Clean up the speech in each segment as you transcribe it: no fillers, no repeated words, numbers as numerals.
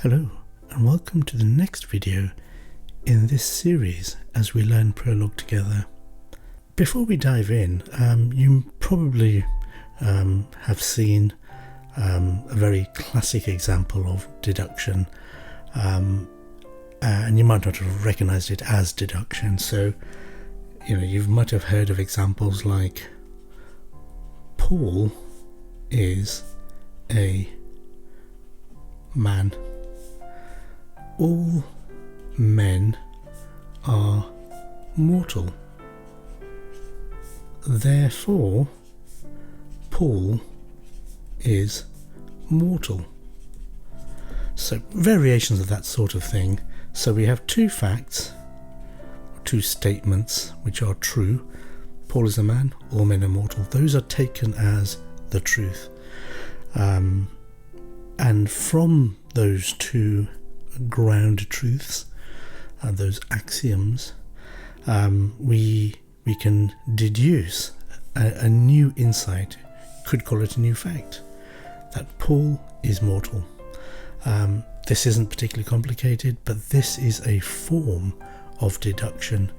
Hello and welcome to the next video in this series as we learn Prolog together. Before we dive in, you probably have seen a very classic example of deduction, and you might not have recognized it as deduction. So, you might have heard of examples like Paul is a man. All men are mortal. Therefore, Paul is mortal. So variations of that sort of thing. So we have two facts, two statements which are true. Paul is a man, all men are mortal. Those are taken as the truth. And from those two ground truths, those axioms, we can deduce a new insight. Could call it a new fact, that Paul is mortal. This isn't particularly complicated, but this is a form of deduction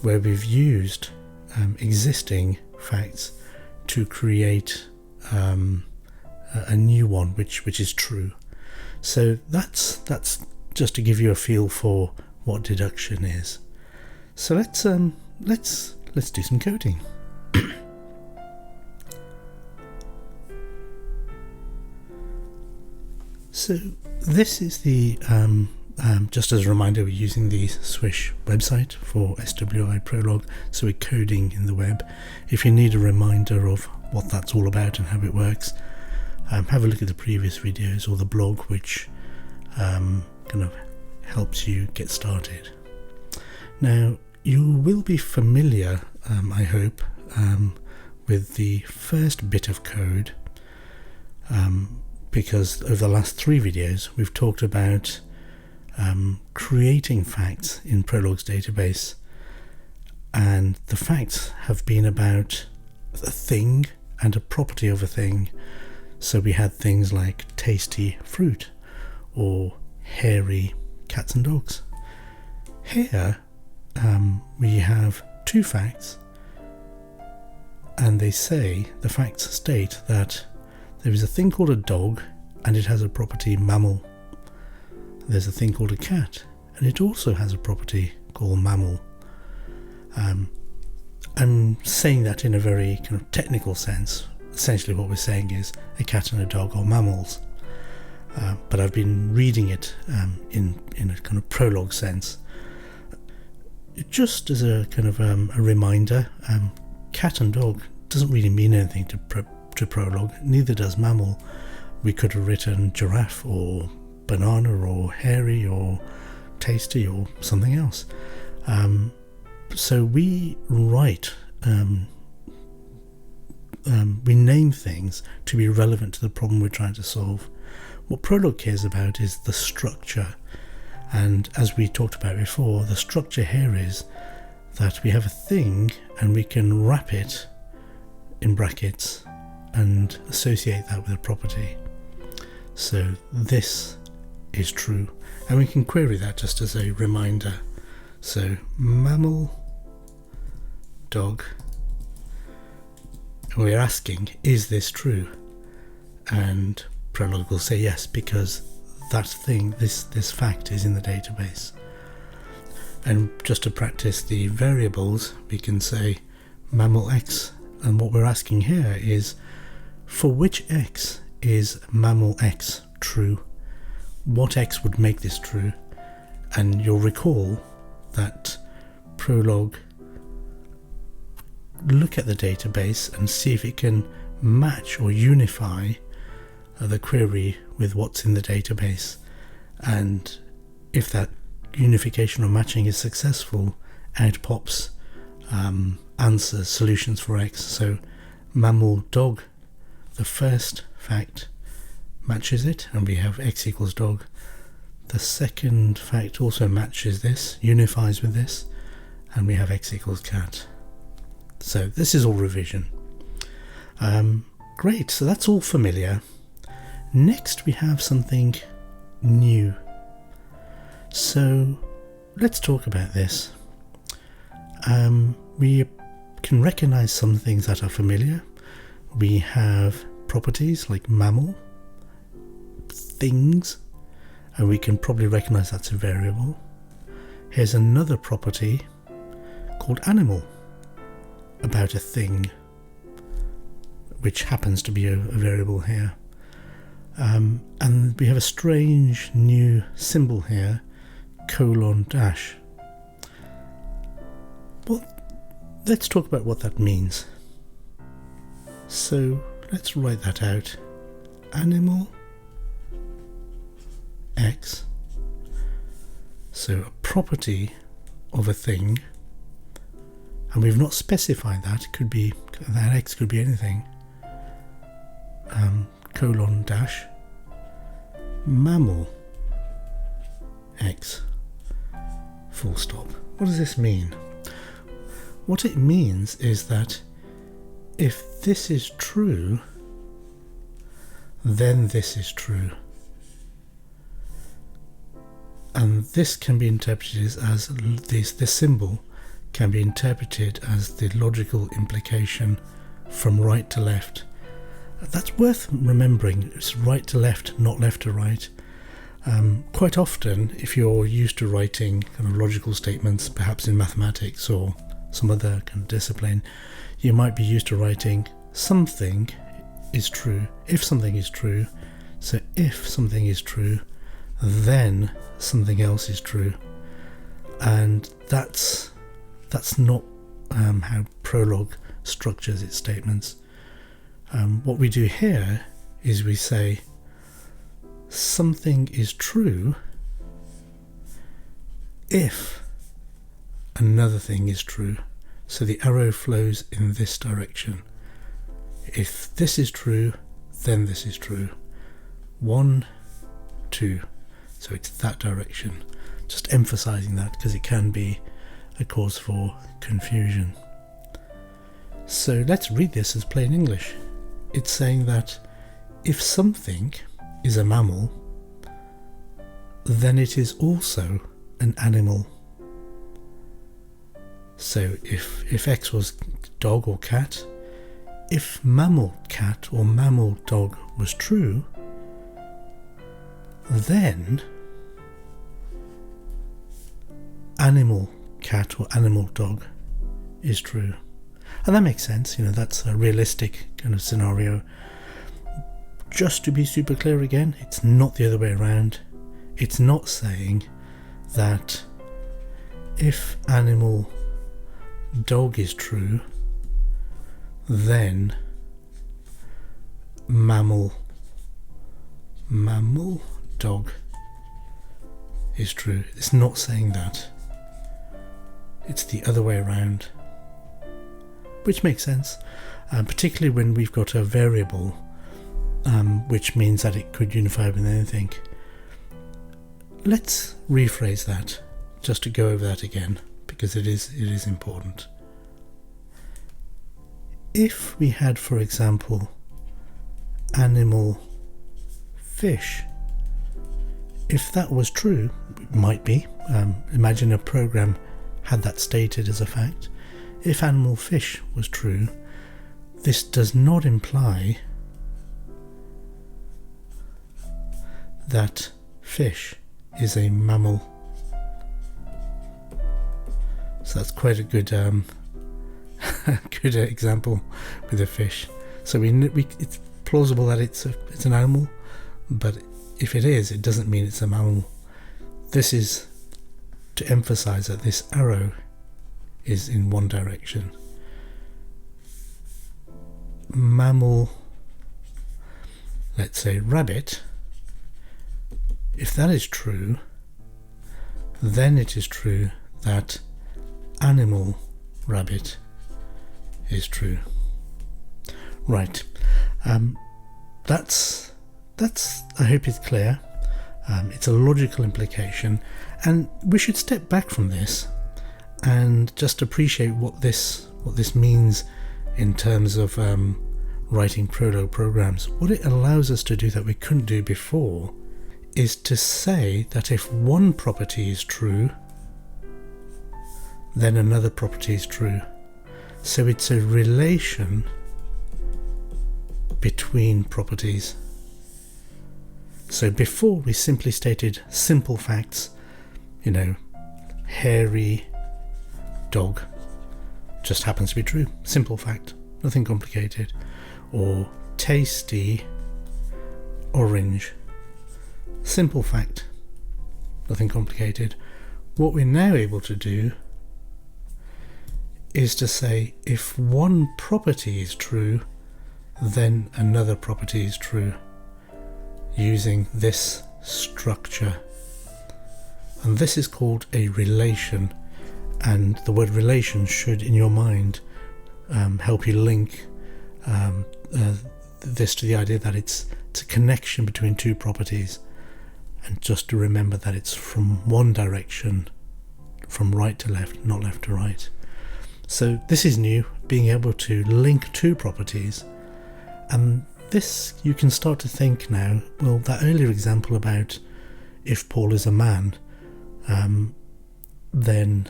where we've used existing facts to create a new one which is true. So that's just to give you a feel for what deduction is. So let's do some coding. So this is the just as a reminder, we're using the Swish website for SWI Prolog, so we're coding in the web. If you need a reminder of what that's all about and how it works, have a look at the previous videos or the blog, which kind of helps you get started. Now, you will be familiar, I hope, with the first bit of code, because over the last three videos we've talked about creating facts in Prolog's database, and the facts have been about a thing and a property of a thing. So we had things like tasty fruit or hairy cats and dogs. Here we have two facts, and the facts state that there is a thing called a dog and it has a property mammal. There's a thing called a cat and it also has a property called mammal. I'm saying that in a very kind of technical sense. Essentially what we're saying is a cat and a dog are mammals, but I've been reading it in a kind of Prolog sense. Just as a kind of a reminder, cat and dog doesn't really mean anything to Prolog, neither does mammal. We could have written giraffe or banana or hairy or tasty or something else. So we write we name things to be relevant to the problem we're trying to solve. What Prolog cares about is the structure, and as we talked about before, the structure here is that we have a thing and we can wrap it in brackets and associate that with a property. So this is true, and we can query that just as a reminder. So mammal dog, and we're asking, is this true? And Prolog will say yes, because that thing, this fact, is in the database. And just to practice the variables, we can say mammal x, and what we're asking here is, for which x is mammal x true? What x would make this true? And you'll recall that Prolog look at the database and see if it can match or unify the query with what's in the database, and if that unification or matching is successful, out pops answers, solutions for x. So mammal dog, the first fact, matches it, and we have x equals dog. The second fact also matches this, unifies with this, and we have x equals cat. So this is all revision. Great, so that's all familiar. Next we have something new. So let's talk about this. We can recognize some things that are familiar. We have properties like mammal, things, and we can probably recognize that's a variable. Here's another property called animal, about a thing, which happens to be a variable here. And we have a strange new symbol here, colon dash. Well, let's talk about what that means. So let's write that out. Animal X. So a property of a thing, and we've not specified that. It could be that X could be anything. Colon dash mammal X full stop. What does this mean? What it means is that if this is true, then this is true. And this can be interpreted as this symbol can be interpreted as the logical implication from right to left. That's worth remembering. It's right to left, not left to right. Quite often, if you're used to writing kind of logical statements, perhaps in mathematics or some other kind of discipline, you might be used to writing something is true if something is true. So if something is true, then something else is true. And that's not how Prolog structures its statements. What we do here is we say something is true if another thing is true. So the arrow flows in this direction. If this is true, then this is true. 1, 2. So it's that direction. Just emphasizing that because it can be a cause for confusion. So let's read this as plain English. It's saying that if something is a mammal, then it is also an animal. So if X was dog or cat, if mammal cat or mammal dog was true, then animal cat or animal dog is true. And that makes sense, that's a realistic kind of scenario. Just to be super clear again, it's not the other way around. It's not saying that if animal dog is true, then mammal dog is true. It's not saying that. It's the other way around. Which makes sense, particularly when we've got a variable, which means that it could unify with anything. Let's rephrase that, just to go over that again, because it is important. If we had, for example, animal fish, if that was true, it might be. Imagine a program had that stated as a fact. If animal fish was true, this does not imply that fish is a mammal. So that's quite a good good example with a fish. So it's plausible that it's an animal, but if it is, it doesn't mean it's a mammal. This is to emphasize that this arrow is in one direction. Mammal, let's say rabbit, if that is true, then it is true that animal rabbit is true. Right. That's I hope it's clear. It's a logical implication, and we should step back from this and just appreciate what this means in terms of writing Prolog programs. What it allows us to do that we couldn't do before is to say that if one property is true, then another property is true. So it's a relation between properties. So before we simply stated simple facts, you know, hairy dog just happens to be true. Simple fact, nothing complicated. Or tasty orange. Simple fact, nothing complicated. What we're now able to do is to say if one property is true, then another property is true, using this structure. And this is called a relation, and the word relation should in your mind help you link this to the idea that it's a connection between two properties, and just to remember that it's from one direction, from right to left, not left to right. So this is new, being able to link two properties. And this, you can start to think now, well, that earlier example about if Paul is a man, then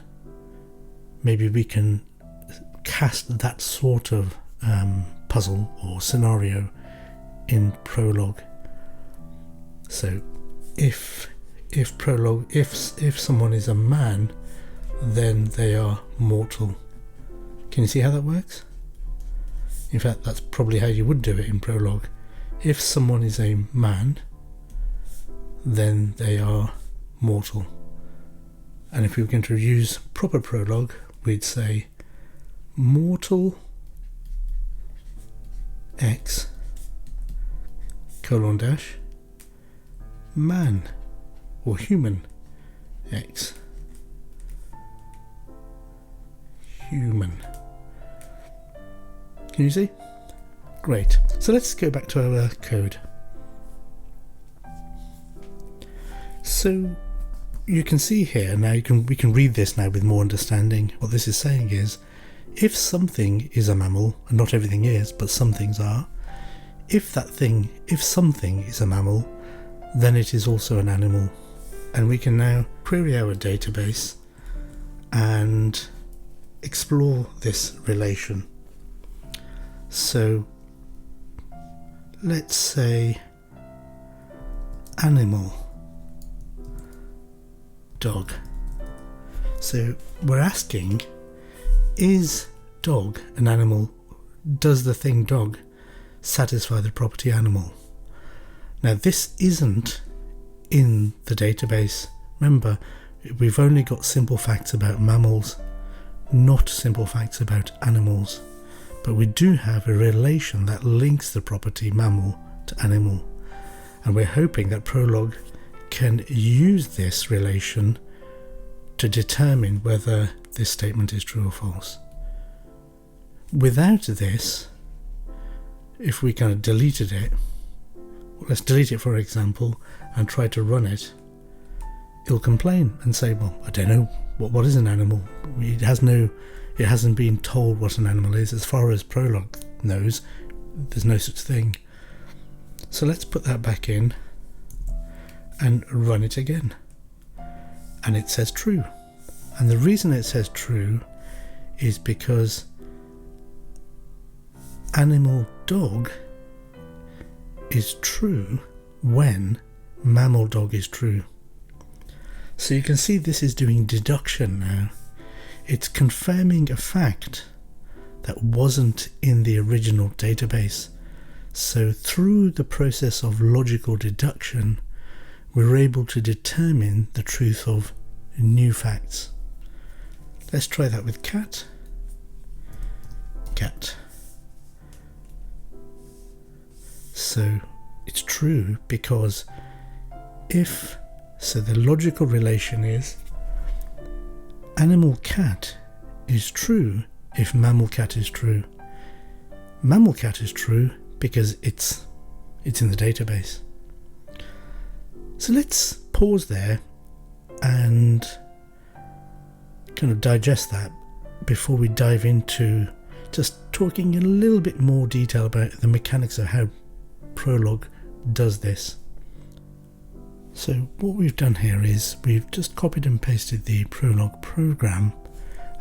maybe we can cast that sort of puzzle or scenario in Prolog. So if someone is a man, then they are mortal. Can you see how that works? In fact, that's probably how you would do it in Prolog. If someone is a man, then they are mortal. And if we were going to use proper Prolog, we'd say mortal X : man or human X. Human. Can you see? Great. So let's go back to our code. So you can see here now, we can read this now with more understanding. What this is saying is, if something is a mammal, and not everything is, but some things are, if something is a mammal, then it is also an animal. And we can now query our database and explore this relation. So let's say animal dog. So we're asking, is dog an animal? Does the thing dog satisfy the property animal? Now this isn't in the database. Remember, we've only got simple facts about mammals, not simple facts about animals. But we do have a relation that links the property mammal to animal. And we're hoping that Prolog can use this relation to determine whether this statement is true or false. Without this, if we kind of deleted it, let's delete it for example, and try to run it, it'll complain and say, well, I don't know, what is an animal? It hasn't been told what an animal is. As far as Prolog knows, there's no such thing. So let's put that back in and run it again. And it says true. And the reason it says true is because animal dog is true when mammal dog is true. So you can see this is doing deduction now. It's confirming a fact that wasn't in the original database. So through the process of logical deduction, we're able to determine the truth of new facts. Let's try that with cat. Cat. So it's true because so the logical relation is animal cat is true if mammal cat is true. Mammal cat is true because it's in the database. So let's pause there and kind of digest that before we dive into just talking in a little bit more detail about the mechanics of how Prolog does this. So what we've done here is we've just copied and pasted the Prolog program,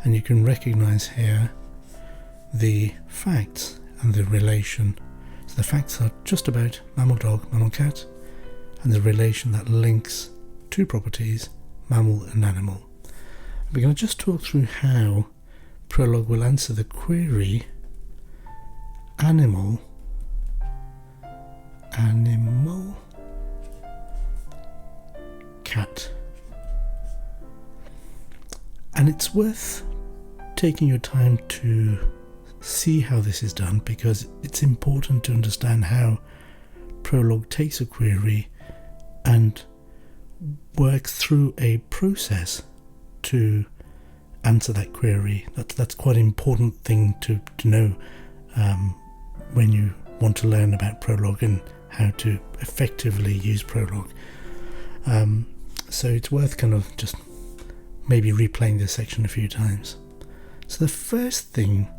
and you can recognize here the facts and the relation. So the facts are just about mammal dog, mammal cat, and the relation that links two properties, mammal and animal. We're going to just talk through how Prolog will answer the query animal cat. And it's worth taking your time to see how this is done, because it's important to understand how Prolog takes a query and works through a process to answer that query. That's quite an important thing to know when you want to learn about Prolog and how to effectively use Prolog. So it's worth kind of just maybe replaying this section a few times. So the first thing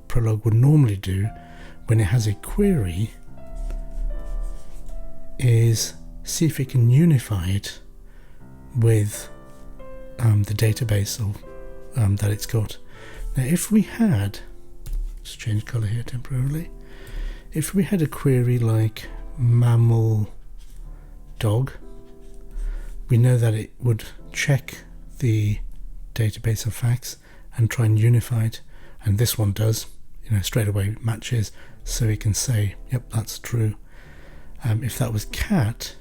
Prolog would normally do when it has a query is see if it can unify it with the database that it's got. Now if we had, let's change colour here temporarily, if we had a query like mammal dog, we know that it would check the database of facts and try and unify it, and this one does, straight away matches, so it can say, yep, that's true. If that was cat,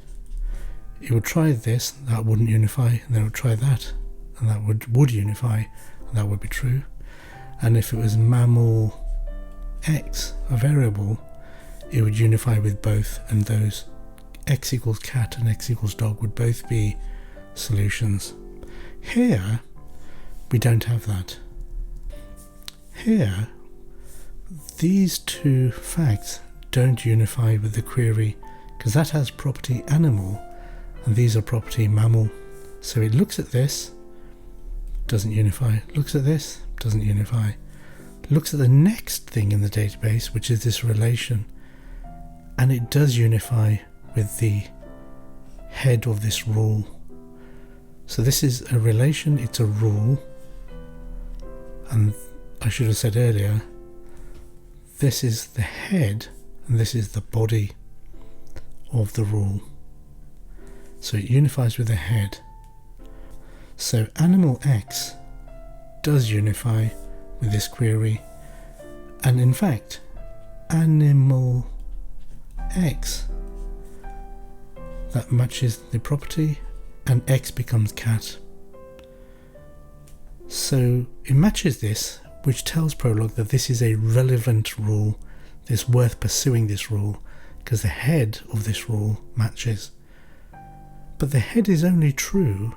it would try this, that wouldn't unify, and then it would try that, and that would unify, and that would be true. And if it was mammal x, a variable, it would unify with both, and those x equals cat and x equals dog would both be solutions. Here we don't have that. Here these two facts don't unify with the query, because that has property animal and these are property mammal. So it looks at this, doesn't unify, looks at this, doesn't unify, looks at the next thing in the database, which is this relation, and it does unify with the head of this rule. So this is a relation, it's a rule, and I should have said earlier, this is the head and this is the body of the rule. So it unifies with the head. So animal X does unify with this query, and in fact animal X, that matches the property, and X becomes cat. So it matches this, which tells Prolog that this is a relevant rule, it's worth pursuing this rule, because the head of this rule matches. But the head is only true,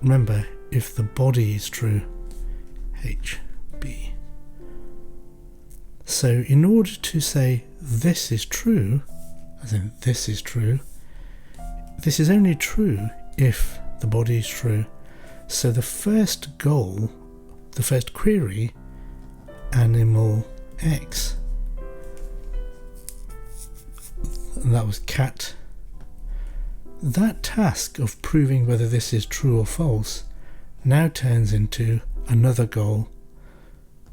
remember, if the body is true, HB. So in order to say this is true, as in this is true, this is only true if the body is true. So the first goal, the first query, animal X, and that was cat, that task of proving whether this is true or false now turns into another goal,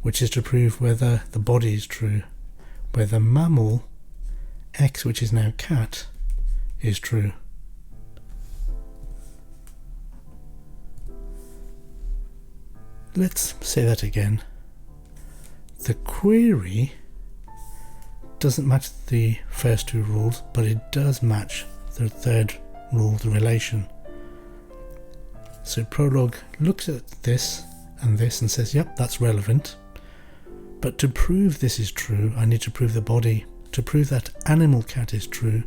which is to prove whether the body is true, whether mammal X, which is now cat, is true. Let's say that again. The query doesn't match the first two rules, but it does match the third rule, the relation. So Prolog looks at this and says, yep, that's relevant. But to prove this is true, I need to prove the body. To prove that animal cat is true,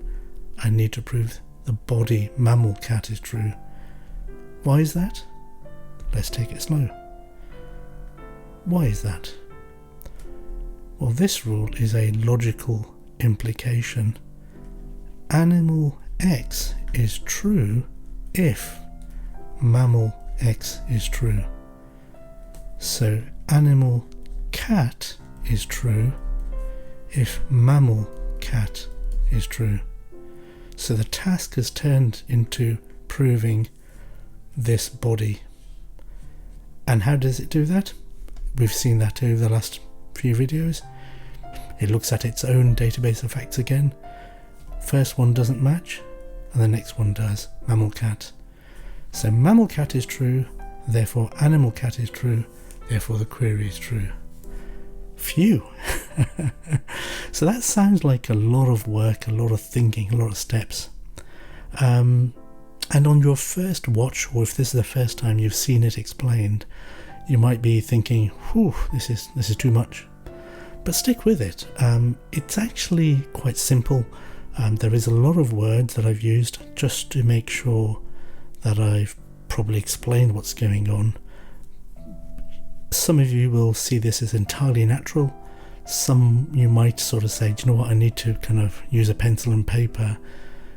I need to prove the body mammal cat is true. Why is that? Let's take it slow. Why is that? Well, this rule is a logical implication. Animal X is true if mammal X is true. So animal cat is true if mammal cat is true. So the task has turned into proving this body. And how does it do that? We've seen that over the last few videos. It looks at its own database of facts again. First one doesn't match, and the next one does. Mammal cat. So mammal cat is true, therefore animal cat is true, therefore the query is true. Phew! So that sounds like a lot of work, a lot of thinking, a lot of steps. And on your first watch, or if this is the first time you've seen it explained, you might be thinking, whew, this is too much. But stick with it. It's actually quite simple. There is a lot of words that I've used just to make sure that I've probably explained what's going on. Some of you will see this as entirely natural. Some you might sort of say, do you know what, I need to kind of use a pencil and paper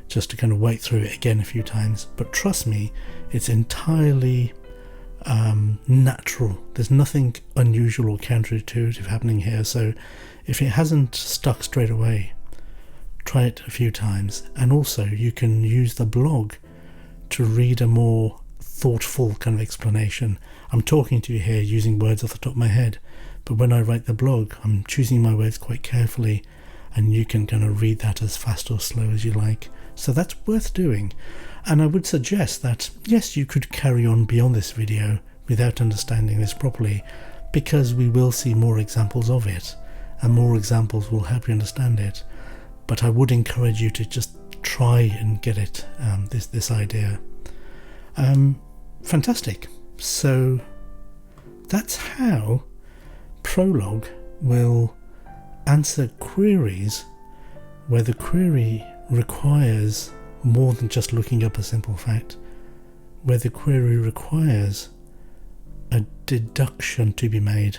just to kind of wait through it again a few times. But trust me, it's entirely natural. There's nothing unusual or counterintuitive happening here. So if it hasn't stuck straight away, try it a few times. And also you can use the blog to read a more thoughtful kind of explanation. I'm talking to you here using words off the top of my head, but when I write the blog, I'm choosing my words quite carefully, and you can kind of read that as fast or slow as you like. So that's worth doing. And I would suggest that, yes, you could carry on beyond this video without understanding this properly, because we will see more examples of it, and more examples will help you understand it. But I would encourage you to just try and get it, this idea. Fantastic. So that's how Prolog will answer queries where the query requires more than just looking up a simple fact, where the query requires a deduction to be made.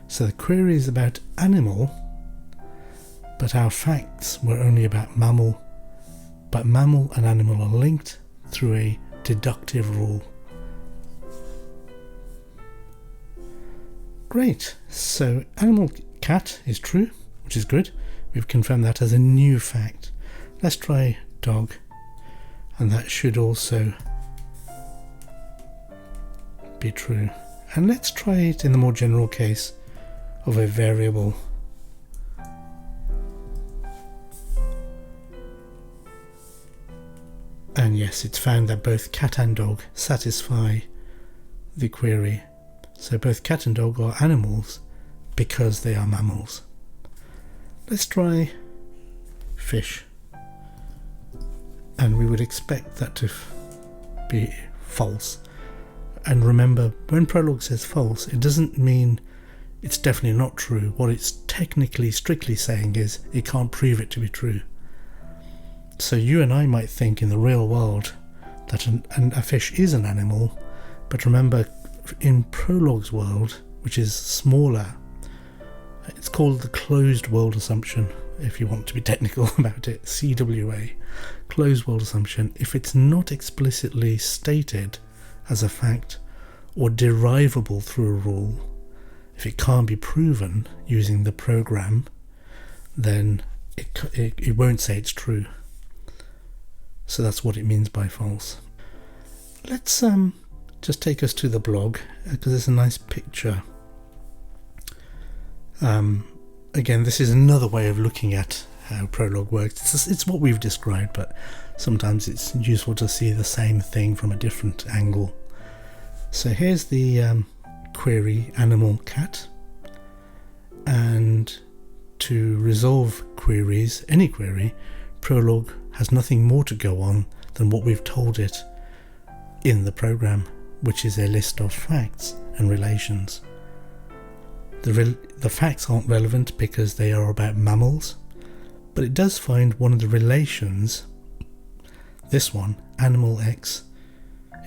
So the query is about animal, but our facts were only about mammal, but mammal and animal are linked through a deductive rule. Great, so animal cat is true, which is good. We've confirmed that as a new fact. Let's try dog, and that should also be true. And let's try it in the more general case of a variable. And yes, it's found that both cat and dog satisfy the query. So both cat and dog are animals because they are mammals. Let's try fish. And we would expect that to be false. And remember, when Prolog says false, it doesn't mean it's definitely not true. What it's technically, strictly saying is it can't prove it to be true. So you and I might think in the real world that a fish is an animal, but remember, in Prolog's world, which is smaller, it's called the closed world assumption, if you want to be technical about it, CWA, closed world assumption. If it's not explicitly stated as a fact or derivable through a rule, if it can't be proven using the program, then it won't say it's true. So that's what it means by false. Let's just take us to the blog, because there's a nice picture. Again, this is another way of looking at how Prolog works. It's what we've described, but sometimes it's useful to see the same thing from a different angle. So here's the query animal cat, and to resolve queries, any query, Prolog has nothing more to go on than what we've told it in the program, which is a list of facts and relations. The facts aren't relevant because they are about mammals, but it does find one of the relations. This one, animal X,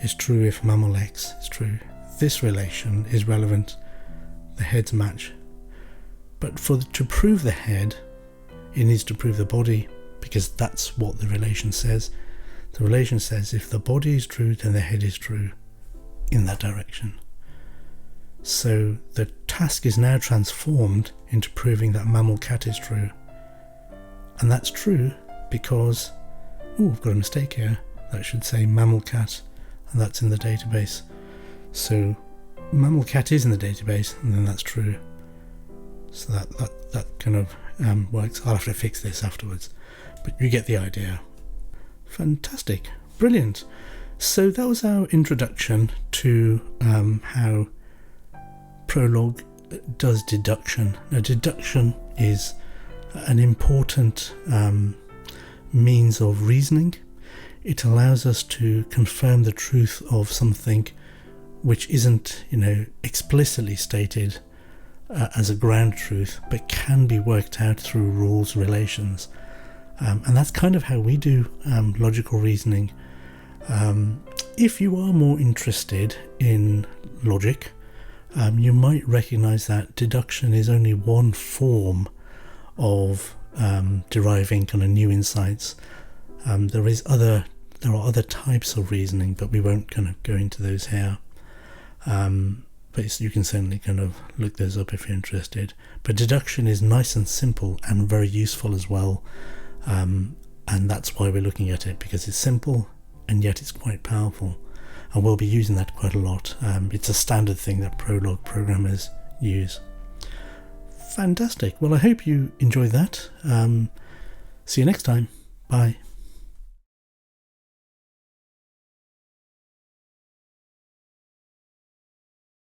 is true if mammal X is true. This relation is relevant, the heads match. But to prove the head, it needs to prove the body, because that's what the relation says. The relation says if the body is true, then the head is true in that direction. So the task is now transformed into proving that mammal cat is true. And that's true because, I've got a mistake here. That should say mammal cat, and that's in the database. So mammal cat is in the database, and then that's true. So that kind of works. I'll have to fix this afterwards, but you get the idea. Fantastic, brilliant. So that was our introduction to how Prolog does deduction. Now, deduction is an important means of reasoning. It allows us to confirm the truth of something which isn't, explicitly stated as a ground truth, but can be worked out through rules, relations. And that's kind of how we do logical reasoning. If you are more interested in logic, you might recognize that deduction is only one form of deriving kind of new insights. There are other types of reasoning, but we won't kind of go into those here. But you can certainly kind of look those up if you're interested. But deduction is nice and simple and very useful as well. And that's why we're looking at it, because it's simple and yet it's quite powerful. And we'll be using that quite a lot. It's a standard thing that Prolog programmers use. Fantastic. Well, I hope you enjoyed that. See you next time. Bye.